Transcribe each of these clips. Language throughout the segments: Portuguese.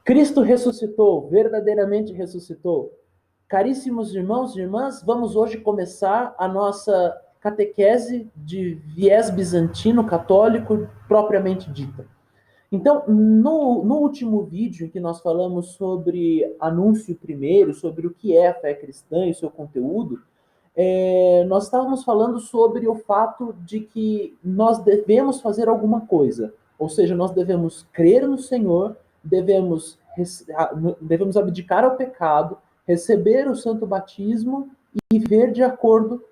Cristo ressuscitou, verdadeiramente ressuscitou. Caríssimos irmãos e irmãs, vamos hoje começar a nossa catequese de viés bizantino católico propriamente dita. Então, no último vídeo em que nós falamos sobre anúncio primeiro, sobre o que é a fé cristã e seu conteúdo, nós estávamos falando sobre o fato de que nós devemos fazer alguma coisa. Ou seja, nós devemos crer no Senhor, devemos abdicar ao pecado, receber o santo batismo e viver de acordo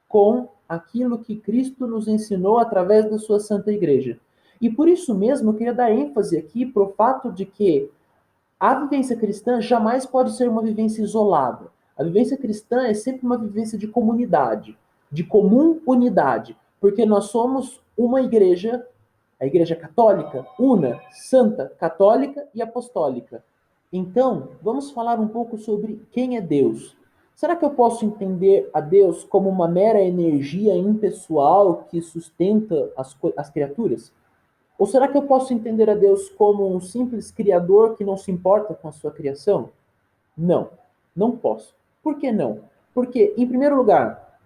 com aquilo que Cristo nos ensinou através da sua santa igreja. E por isso mesmo eu queria dar ênfase aqui para o fato de que a vivência cristã jamais pode ser uma vivência isolada. A vivência cristã é sempre uma vivência de comunidade, de comum unidade, porque nós somos uma igreja, a igreja católica, una, santa, católica e apostólica. Então, vamos falar um pouco sobre quem é Deus. Será que eu posso entender a Deus como uma mera energia impessoal que sustenta as criaturas? Ou será que eu posso entender a Deus como um simples criador que não se importa com a sua criação? Não, não posso. Por que não? Porque, em primeiro lugar,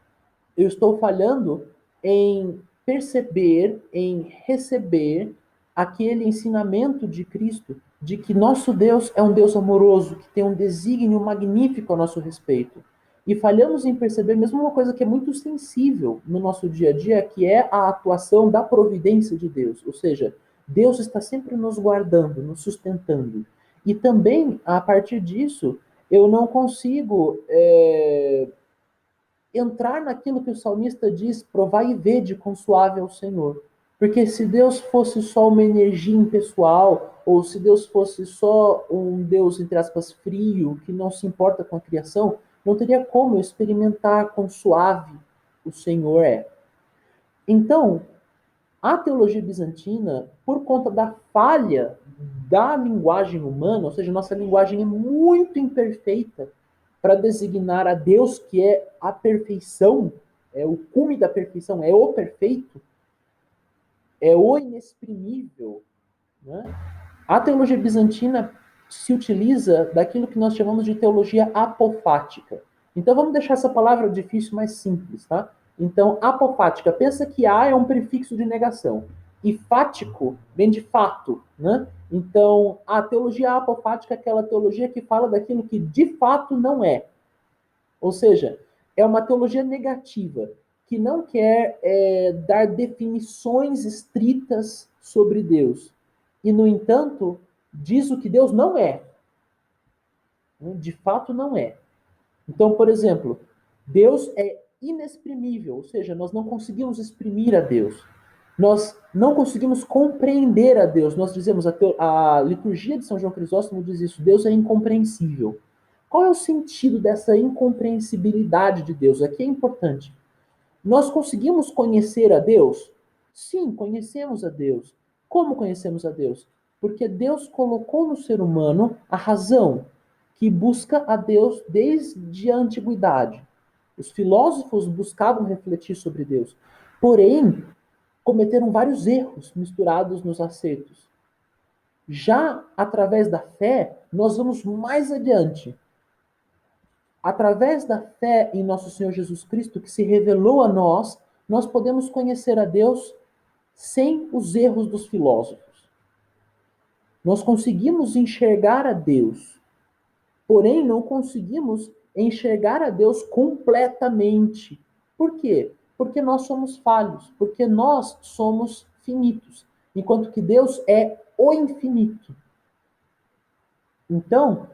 eu estou falhando em perceber, em receber aquele ensinamento de Cristo de que nosso Deus é um Deus amoroso, que tem um desígnio magnífico a nosso respeito. E falhamos em perceber mesmo uma coisa que é muito sensível no nosso dia a dia, que é a atuação da providência de Deus. Ou seja, Deus está sempre nos guardando, nos sustentando. E também, a partir disso, eu não consigo entrar naquilo que o salmista diz, provai e vede quão suave é o Senhor. Porque se Deus fosse só uma energia impessoal, ou se Deus fosse só um Deus, entre aspas, frio, que não se importa com a criação, não teria como eu experimentar quão suave o Senhor é. Então, a teologia bizantina, por conta da falha da linguagem humana, ou seja, nossa linguagem é muito imperfeita para designar a Deus que é a perfeição, é o cume da perfeição, é o perfeito, é o inexprimível. Né? A teologia bizantina se utiliza daquilo que nós chamamos de teologia apofática. Então vamos deixar essa palavra difícil mais simples, tá? Então, apofática, pensa que a é um prefixo de negação. E fático vem de fato, né? Então, a teologia apofática é aquela teologia que fala daquilo que de fato não é. Ou seja, é uma teologia negativa, que não quer dar definições estritas sobre Deus. E, no entanto, diz o que Deus não é. De fato, não é. Então, por exemplo, Deus é inexprimível, ou seja, nós não conseguimos exprimir a Deus. Nós não conseguimos compreender a Deus. Nós dizemos, a liturgia de São João Crisóstomo diz isso, Deus é incompreensível. Qual é o sentido dessa incompreensibilidade de Deus? Aqui é importante. Nós conseguimos conhecer a Deus? Sim, conhecemos a Deus. Como conhecemos a Deus? Porque Deus colocou no ser humano a razão que busca a Deus desde a antiguidade. Os filósofos buscavam refletir sobre Deus. Porém, cometeram vários erros misturados nos acertos. Já através da fé, nós vamos mais adiante. Através da fé em nosso Senhor Jesus Cristo, que se revelou a nós, nós podemos conhecer a Deus sem os erros dos filósofos. Nós conseguimos enxergar a Deus, porém não conseguimos enxergar a Deus completamente. Por quê? Porque nós somos falhos, porque nós somos finitos, enquanto que Deus é o infinito. Então,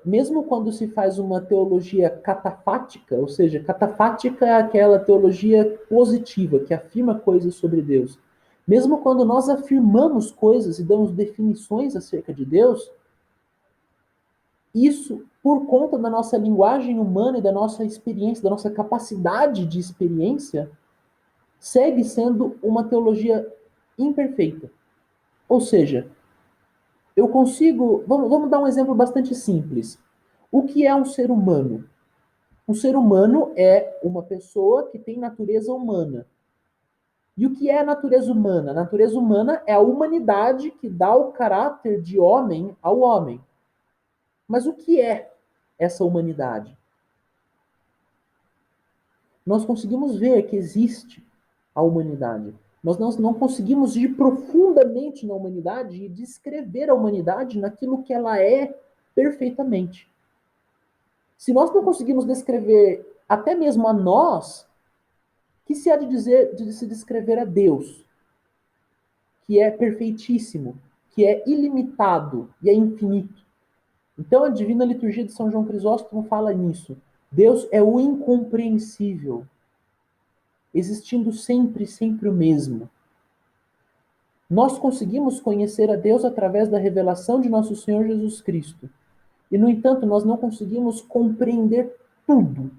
mesmo quando se faz uma teologia catafática, ou seja, catafática é aquela teologia positiva, que afirma coisas sobre Deus. Mesmo quando nós afirmamos coisas e damos definições acerca de Deus, isso, por conta da nossa linguagem humana e da nossa experiência, da nossa capacidade de experiência, segue sendo uma teologia imperfeita. Ou seja, eu consigo. Vamos dar um exemplo bastante simples. O que é um ser humano? Um ser humano é uma pessoa que tem natureza humana. E o que é a natureza humana? A natureza humana é a humanidade que dá o caráter de homem ao homem. Mas o que é essa humanidade? Nós conseguimos ver que existe a humanidade. Mas nós não conseguimos ir profundamente na humanidade e descrever a humanidade naquilo que ela é perfeitamente. Se nós não conseguimos descrever até mesmo a nós, que se há de dizer de se descrever a Deus, que é perfeitíssimo, que é ilimitado e é infinito. Então a Divina Liturgia de São João Crisóstomo fala nisso. Deus é o incompreensível, existindo sempre, sempre o mesmo. Nós conseguimos conhecer a Deus através da revelação de nosso Senhor Jesus Cristo. E, no entanto, nós não conseguimos compreender tudo.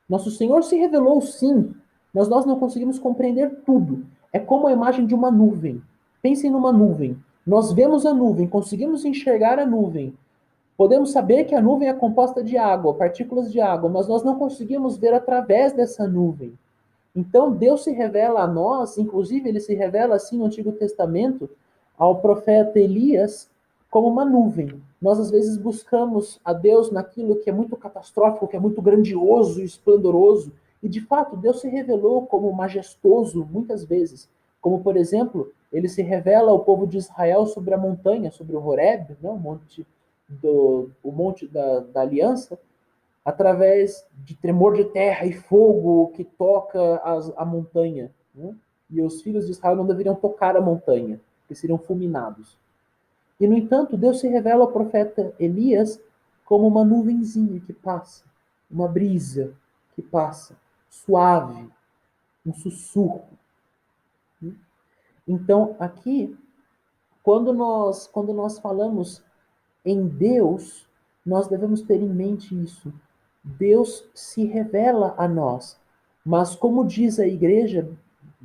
Nosso Senhor se revelou sim, mas nós não conseguimos compreender tudo. É como a imagem de uma nuvem. Pensem numa nuvem. Nós vemos a nuvem, conseguimos enxergar a nuvem. Podemos saber que a nuvem é composta de água, partículas de água, mas nós não conseguimos ver através dessa nuvem. Então, Deus se revela a nós, inclusive ele se revela assim no Antigo Testamento, ao profeta Elias, como uma nuvem. Nós, às vezes, buscamos a Deus naquilo que é muito catastrófico, que é muito grandioso e esplendoroso, e, de fato, Deus se revelou como majestoso muitas vezes. Como, por exemplo, ele se revela ao povo de Israel sobre a montanha, sobre o Horeb, né, o monte da aliança, através de tremor de terra e fogo que toca a montanha. Né? E os filhos de Israel não deveriam tocar a montanha, porque seriam fulminados. E, no entanto, Deus se revela ao profeta Elias como uma nuvenzinha que passa, uma brisa que passa, suave, um sussurro. Então, aqui, quando nós falamos em Deus, nós devemos ter em mente isso. Deus se revela a nós. Mas, como diz a igreja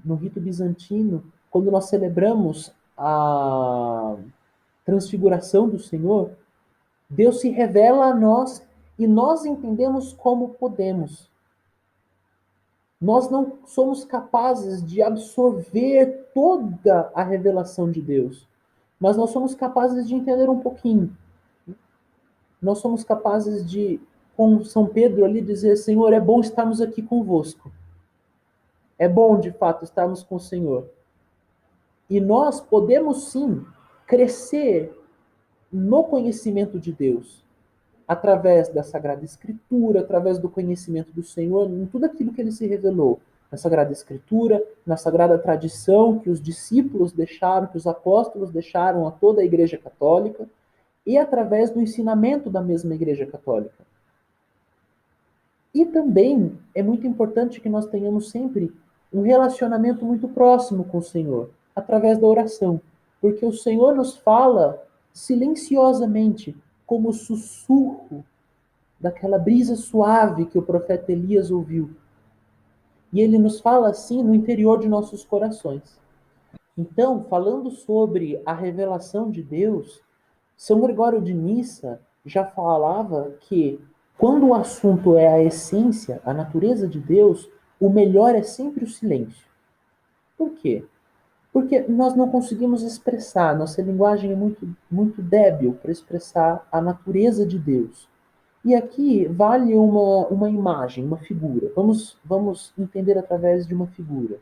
no rito bizantino, quando nós celebramos a transfiguração do Senhor, Deus se revela a nós e nós entendemos como podemos. Nós não somos capazes de absorver toda a revelação de Deus, mas nós somos capazes de entender um pouquinho. Nós somos capazes de, com São Pedro ali, dizer: Senhor, é bom estarmos aqui convosco. É bom, de fato, estarmos com o Senhor. E nós podemos, sim, crescer no conhecimento de Deus, através da Sagrada Escritura, através do conhecimento do Senhor, em tudo aquilo que ele se revelou. Na Sagrada Escritura, na Sagrada Tradição que os discípulos deixaram, que os apóstolos deixaram a toda a Igreja Católica, e através do ensinamento da mesma Igreja Católica. E também é muito importante que nós tenhamos sempre um relacionamento muito próximo com o Senhor, através da oração, porque o Senhor nos fala silenciosamente, como o sussurro daquela brisa suave que o profeta Elias ouviu. E ele nos fala assim no interior de nossos corações. Então, falando sobre a revelação de Deus, São Gregório de Nissa já falava que quando o assunto é a essência, a natureza de Deus, o melhor é sempre o silêncio. Por quê? Porque nós não conseguimos expressar, nossa linguagem é muito, muito débil para expressar a natureza de Deus. E aqui vale uma imagem, uma figura. Vamos entender através de uma figura.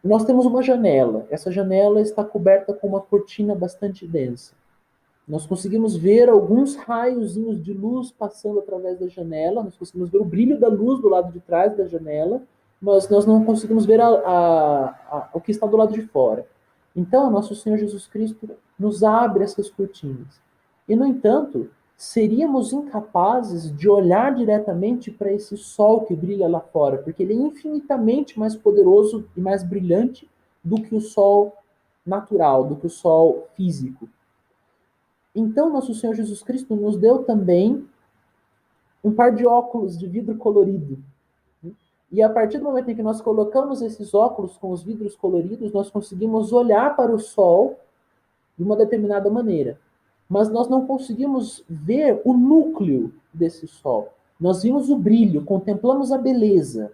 Nós temos uma janela. Essa janela está coberta com uma cortina bastante densa. Nós conseguimos ver alguns raiozinhos de luz passando através da janela, nós conseguimos ver o brilho da luz do lado de trás da janela, mas nós não conseguimos ver o que está do lado de fora. Então, nosso Senhor Jesus Cristo nos abre essas cortinas. E, no entanto, seríamos incapazes de olhar diretamente para esse sol que brilha lá fora, porque ele é infinitamente mais poderoso e mais brilhante do que o sol natural, do que o sol físico. Então, nosso Senhor Jesus Cristo nos deu também um par de óculos de vidro colorido. E a partir do momento em que nós colocamos esses óculos com os vidros coloridos, nós conseguimos olhar para o sol de uma determinada maneira. Mas nós não conseguimos ver o núcleo desse sol. Nós vimos o brilho, contemplamos a beleza,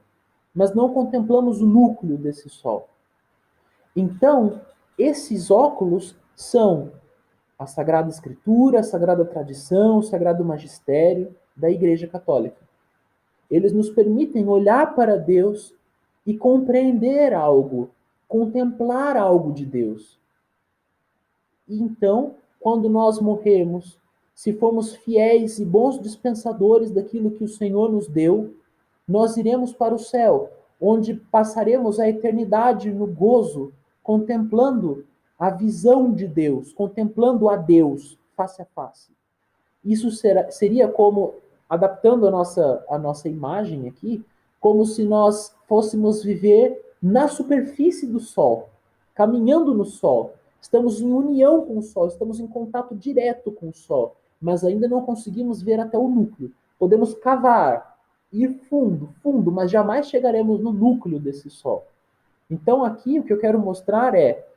mas não contemplamos o núcleo desse sol. Então, esses óculos são a Sagrada Escritura, a Sagrada Tradição, o Sagrado Magistério da Igreja Católica. Eles nos permitem olhar para Deus e compreender algo, contemplar algo de Deus. E então, quando nós morrermos, se formos fiéis e bons dispensadores daquilo que o Senhor nos deu, nós iremos para o céu, onde passaremos a eternidade no gozo, contemplando a visão de Deus, contemplando a Deus face a face. Isso seria como, adaptando a nossa imagem aqui, como se nós fôssemos viver na superfície do Sol, caminhando no Sol. Estamos em união com o Sol, estamos em contato direto com o Sol, mas ainda não conseguimos ver até o núcleo. Podemos cavar, ir fundo, fundo, mas jamais chegaremos no núcleo desse Sol. Então, aqui o que eu quero mostrar é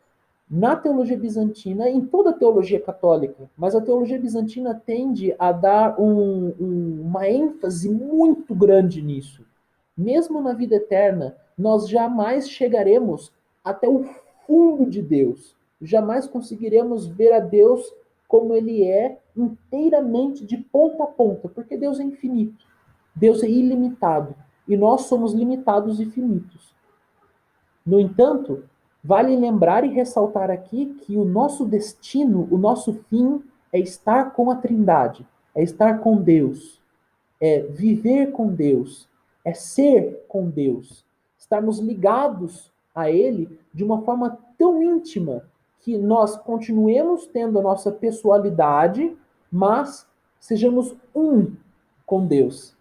na teologia bizantina, em toda a teologia católica, mas a teologia bizantina tende a dar uma ênfase muito grande nisso. Mesmo na vida eterna, nós jamais chegaremos até o fundo de Deus. Jamais conseguiremos ver a Deus como ele é, inteiramente de ponta a ponta, porque Deus é infinito. Deus é ilimitado. E nós somos limitados e finitos. No entanto, vale lembrar e ressaltar aqui que o nosso destino, o nosso fim, é estar com a Trindade, é estar com Deus, é viver com Deus, é ser com Deus, estarmos ligados a Ele de uma forma tão íntima que nós continuemos tendo a nossa pessoalidade, mas sejamos um com Deus.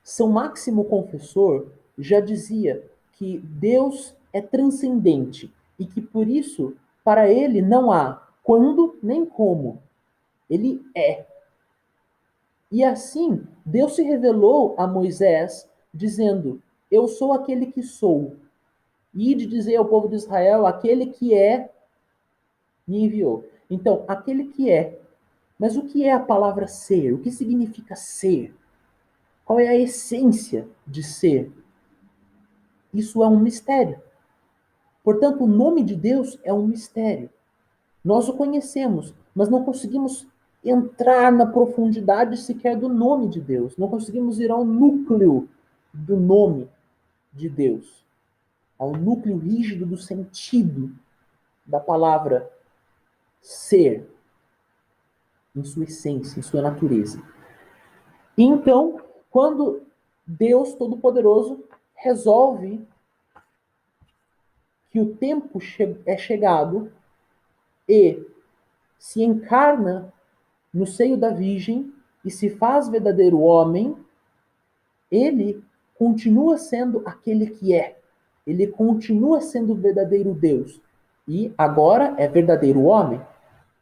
São Máximo Confessor já dizia que Deus é transcendente e que por isso, para ele, não há quando nem como. Ele é. E assim, Deus se revelou a Moisés, dizendo: Eu sou aquele que sou. E de dizer ao povo de Israel: Aquele que é, me enviou. Então, aquele que é. Mas o que é a palavra ser? O que significa ser? Qual é a essência de ser? Isso é um mistério. Portanto, o nome de Deus é um mistério. Nós o conhecemos, mas não conseguimos entrar na profundidade sequer do nome de Deus. Não conseguimos ir ao núcleo do nome de Deus, ao núcleo rígido do sentido da palavra ser, em sua essência, em sua natureza. E então, quando Deus Todo-Poderoso resolve que o tempo é chegado e se encarna no seio da Virgem e se faz verdadeiro homem, ele continua sendo aquele que é. Ele continua sendo o verdadeiro Deus. E agora é verdadeiro homem.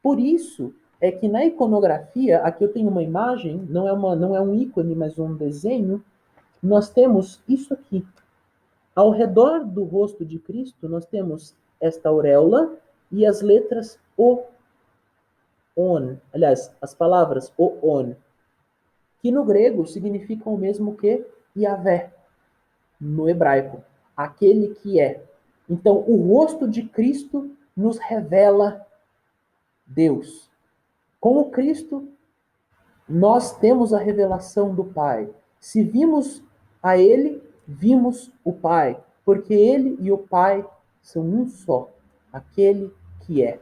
Por isso é que na iconografia, aqui eu tenho uma imagem, não é um ícone, mas um desenho, nós temos isso aqui. Ao redor do rosto de Cristo, nós temos esta auréola e as letras O, On. Aliás, as palavras O, On, que no grego significam o mesmo que Yahvé, no hebraico, aquele que é. Então, o rosto de Cristo nos revela Deus. Com o Cristo, nós temos a revelação do Pai. Se vimos a Ele, vimos o Pai, porque Ele e o Pai são um só, aquele que é.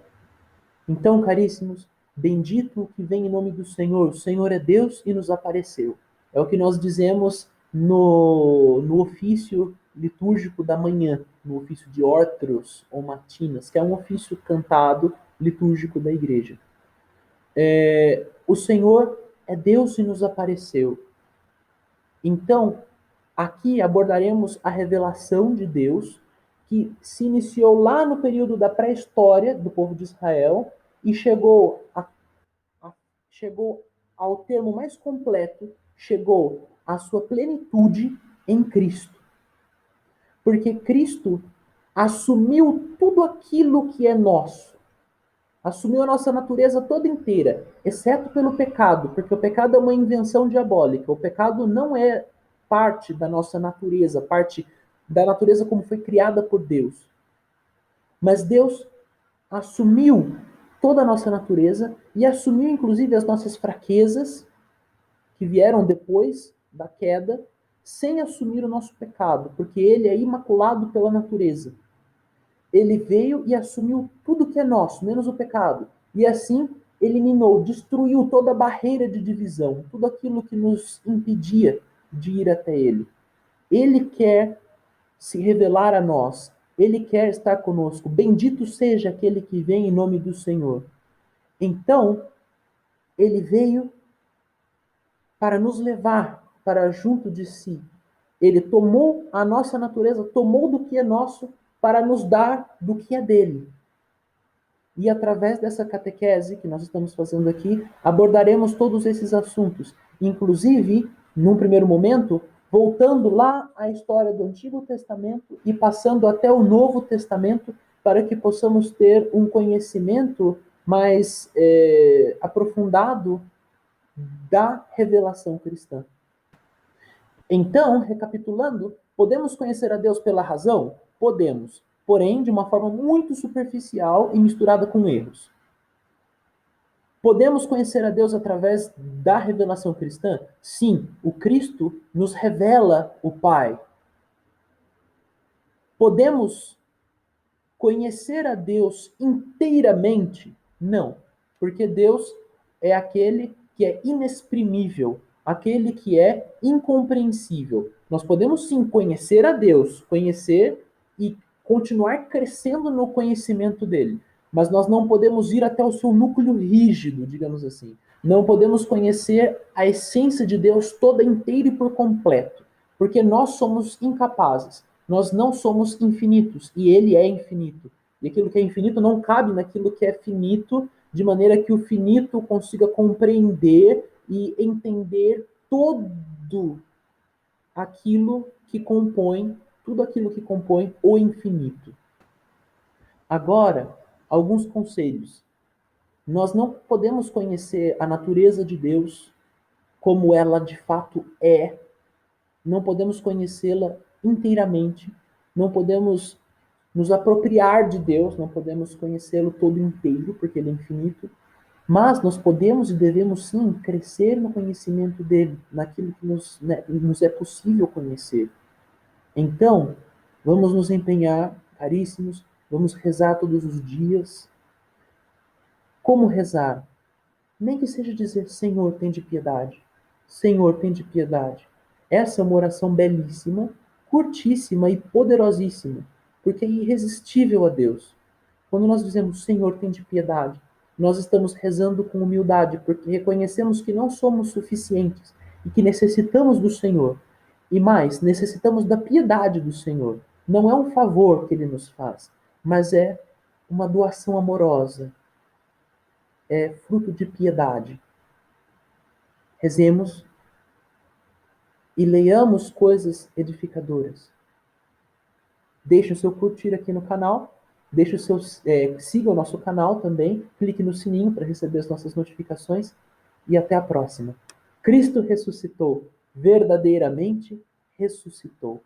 Então, caríssimos, bendito o que vem em nome do Senhor. O Senhor é Deus e nos apareceu. É o que nós dizemos no ofício litúrgico da manhã, no ofício de Ortros ou Matinas, que é um ofício cantado litúrgico da igreja. O Senhor é Deus e nos apareceu. Então, aqui abordaremos a revelação de Deus, que se iniciou lá no período da pré-história do povo de Israel e chegou ao termo mais completo, chegou à sua plenitude em Cristo. Porque Cristo assumiu tudo aquilo que é nosso. Assumiu a nossa natureza toda inteira, exceto pelo pecado, porque o pecado é uma invenção diabólica. O pecado não é parte da nossa natureza, parte da natureza como foi criada por Deus. Mas Deus assumiu toda a nossa natureza e assumiu inclusive as nossas fraquezas que vieram depois da queda, sem assumir o nosso pecado, porque ele é imaculado pela natureza. Ele veio e assumiu tudo que é nosso, menos o pecado. E assim eliminou, destruiu toda a barreira de divisão, tudo aquilo que nos impedia de ir até ele. Ele quer se revelar a nós. Ele quer estar conosco. Bendito seja aquele que vem em nome do Senhor. Então, ele veio para nos levar para junto de si. Ele tomou a nossa natureza, tomou do que é nosso para nos dar do que é dele. E através dessa catequese que nós estamos fazendo aqui, abordaremos todos esses assuntos, inclusive, num primeiro momento, voltando lá à história do Antigo Testamento e passando até o Novo Testamento, para que possamos ter um conhecimento mais aprofundado da revelação cristã. Então, recapitulando, podemos conhecer a Deus pela razão? Podemos, porém de uma forma muito superficial e misturada com erros. Podemos conhecer a Deus através da revelação cristã? Sim, o Cristo nos revela o Pai. Podemos conhecer a Deus inteiramente? Não, porque Deus é aquele que é inexprimível, aquele que é incompreensível. Nós podemos sim conhecer a Deus, conhecer e continuar crescendo no conhecimento dele, mas nós não podemos ir até o seu núcleo rígido, digamos assim. Não podemos conhecer a essência de Deus toda inteira e por completo, porque nós somos incapazes. Nós não somos infinitos e ele é infinito. E aquilo que é infinito não cabe naquilo que é finito, de maneira que o finito consiga compreender e entender todo aquilo que compõe, tudo aquilo que compõe o infinito. Agora, alguns conselhos. Nós não podemos conhecer a natureza de Deus como ela de fato é, não podemos conhecê-la inteiramente, não podemos nos apropriar de Deus, não podemos conhecê-lo todo inteiro, porque ele é infinito, mas nós podemos e devemos sim crescer no conhecimento dele, naquilo que nos é possível conhecer. Então, vamos nos empenhar, caríssimos, vamos rezar todos os dias. Como rezar? Nem que seja dizer: Senhor, tem de piedade. Senhor, tem de piedade. Essa é uma oração belíssima, curtíssima e poderosíssima, porque é irresistível a Deus. Quando nós dizemos: Senhor, tem de piedade, nós estamos rezando com humildade, porque reconhecemos que não somos suficientes e que necessitamos do Senhor. E mais, necessitamos da piedade do Senhor. Não é um favor que ele nos faz, mas é uma doação amorosa, é fruto de piedade. Rezemos e leiamos coisas edificadoras. Deixe o seu curtir aqui no canal, deixe o seu, siga o nosso canal também, clique no sininho para receber as nossas notificações e até a próxima. Cristo ressuscitou, verdadeiramente ressuscitou.